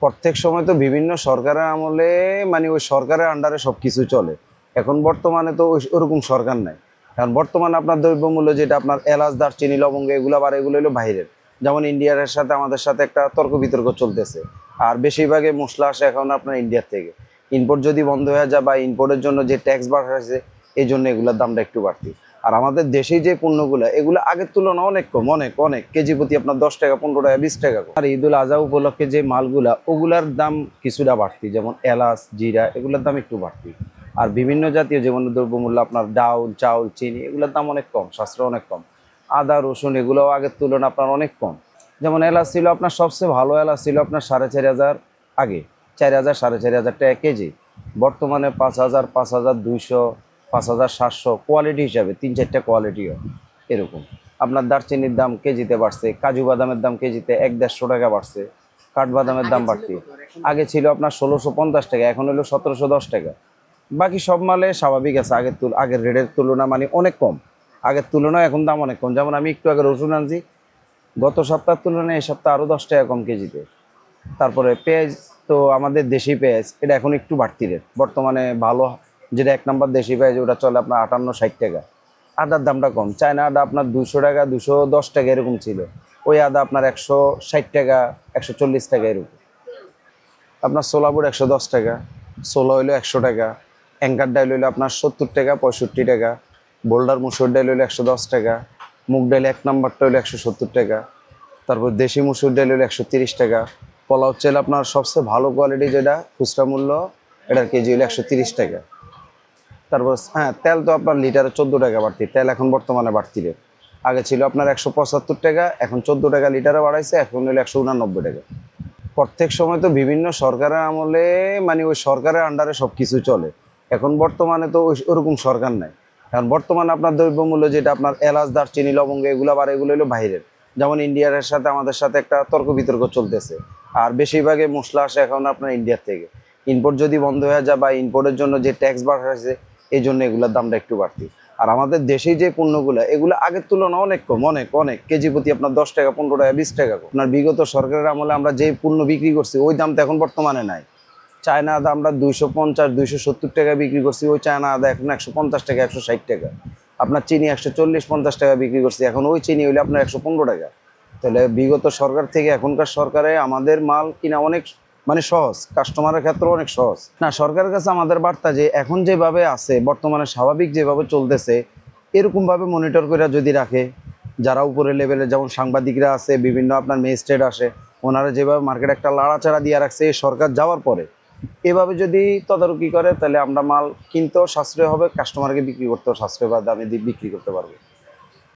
প্রত্যেক সময় তো বিভিন্ন সরকারের আমলে মানে ওই সরকারের আন্ডারে সব কিছু চলে। এখন বর্তমানে তো ওরকম সরকার নাই। কারণ বর্তমানে আপনার দ্রব্যমূল্য যেটা আপনার এলাচ, দারচিনি, লবঙ্গ এগুলো আবার এগুলো হলো বাইরের। যেমন ইন্ডিয়ার সাথে আমাদের সাথে একটা তর্ক বিতর্ক চলতেছে। আর বেশিরভাগই মশলা আসে এখন আপনার ইন্ডিয়ার থেকে। ইম্পোর্ট যদি বন্ধ হয়ে যায় বা ইম্পোর্টের জন্য যে ট্যাক্স বাড়াচ্ছে এই জন্য এগুলোর দামটা একটু বাড়তি। আর আমাদের দেশেই যে পণ্যগুলো এগুলো আগের তুলনায় অনেক কম, অনেক অনেক কেজি প্রতি আপনার 10 টাকা, 15 টাকা, 20 টাকা কম। আর ঈদুল আজহা উপলক্ষে যে মালগুলা ওগুলার দাম কিছুটা বাড়তি, যেমন এলাচ, জিরা এগুলোর দাম একটু বাড়তি। আর বিভিন্ন জাতীয় যেমন দ্রব্যমূল্য আপনার ডাউল, চাউল, চিনি এগুলোর দাম অনেক কম, সাশ্রয় অনেক কম। আদা, রসুন এগুলোও আগের তুলনায় আপনার অনেক কম। যেমন এলাচ ছিল আপনার সবচেয়ে ভালো এলাচ ছিল আপনার 4,500 আগে, 4,000, 4,500 টাকা কেজি। বর্তমানে 5,000, 5,200, 5,700 কোয়ালিটি হিসাবে 3-4টা কোয়ালিটিও এরকম। আপনার দারচিনির দাম কেজিতে বাড়ছে, কাজু বাদামের দাম কেজিতে 100-150 টাকা বাড়ছে, কাঠবাদামের দাম বাড়তি। আগে ছিল আপনার 1,650 টাকা, এখন হলো 1,710 টাকা। বাকি সব মালে স্বাভাবিক আছে, আগের রেটের তুলনা মানে অনেক কম। আগের তুলনায় এখন দাম অনেক কম। যেমন আমি একটু আগে রসুন আনছি, গত সপ্তাহের তুলনায় এই সপ্তাহে আরও 10 টাকা কম কেজিতে। তারপরে পেঁয়াজ, তো আমাদের দেশি পেঁয়াজ এটা এখন একটু বাড়তি রেট বর্তমানে। ভালো যেটা 1 নম্বর দেশি পেঁয়াজ ওটা চলে আপনার 58-60 টাকা। আদার দামটা কম, চায়না আদা আপনার 200 টাকা, 210 টাকা এরকম ছিল। ওই আদা আপনার 160 টাকা, 140 টাকা এরকম। আপনার ছোলা বুট 110 টাকা, ছোলা হইলো 100 টাকা, অ্যাঙ্কার ডাইল হইলো আপনার 70 টাকা, 65 টাকা, বোল্ডার মুসুর ডাইল হইলো 110 টাকা, মুগ ডাইল 1 নম্বরটা হইলো 170 টাকা, তারপর দেশি মুসুর ডাইল হইলো 130 টাকা। পোলাও চাল আপনার সবচেয়ে ভালো কোয়ালিটি যেটা খুচরা মূল্য এটার কেজি হলো 130 টাকা। তারপর হ্যাঁ, তেল তো আপনার লিটারে 14 টাকা বাড়তি, তেল এখন বর্তমানে বাড়তি রেট। আগে ছিল আপনার 175 টাকা, এখন 14 টাকা লিটারে বাড়াইছে, এখন হলো 189 টাকা। প্রত্যেক সময় তো বিভিন্ন সরকারের আমলে মানে ওই সরকারের আন্ডারে সব কিছু চলে। এখন বর্তমানে তো ওরকম সরকার নাই। কারণ বর্তমানে আপনার দ্রব্যমূল্য যেটা আপনার এলাচ, দারচিনি, লবঙ্গ এগুলো আবার এগুলো হলো বাইরের। যেমন ইন্ডিয়ার সাথে আমাদের সাথে একটা তর্ক বিতর্ক চলতেছে। আর বেশিরভাগই মশলা আসে এখন আপনার ইন্ডিয়ার থেকে। ইম্পোর্ট যদি বন্ধ হয়ে যায় বা ইম্পোর্টের জন্য যে ট্যাক্স বাড়াচ্ছে এই জন্য এগুলোর দামটা একটু বাড়তি। আর আমাদের দেশেই যে পণ্যগুলো এগুলো আগের তুলনায় অনেক কম, অনেক অনেক কেজি প্রতি আপনার 10 টাকা, 15 টাকা, 20 টাকা কম। আপনার বিগত সরকারের আমলে আমরা যে পণ্য বিক্রি করছি ওই দামটা এখন বর্তমানে নাই। চায়না আদা আমরা 250, 270 টাকা বিক্রি করছি, ওই চায়না আদা এখন 150 টাকা, 160 টাকা। আপনার চিনি 140-50 টাকা বিক্রি করছি, এখন ওই চিনি হইলে আপনার 115 টাকা। তাহলে বিগত সরকার থেকে এখনকার সরকারে আমাদের মাল কিনা অনেক মানে সহজ, কাস্টমারের ক্ষেত্রে অনেক সহজ। না, সরকারের কাছে আমাদের বার্তা যে এখন যেভাবে আছে বর্তমানে স্বাভাবিক যেভাবে চলতেছে এরকমভাবে মনিটর করে যদি রাখে, যারা উপরে লেভেলে যেমন সাংবাদিকরা আছে, বিভিন্ন আপনার ম্যাজিস্ট্রেট আসে, ওনারা যেভাবে মার্কেট একটা লাড়াচাড়া দিয়ে রাখছে এই সরকার যাওয়ার পরে, এভাবে যদি তদারকি করে তাহলে আমরা মাল কিনতেও সাশ্রয় হবে, কাস্টমারকে বিক্রি করতেও সাশ্রয় বা দামে বিক্রি করতে পারবো।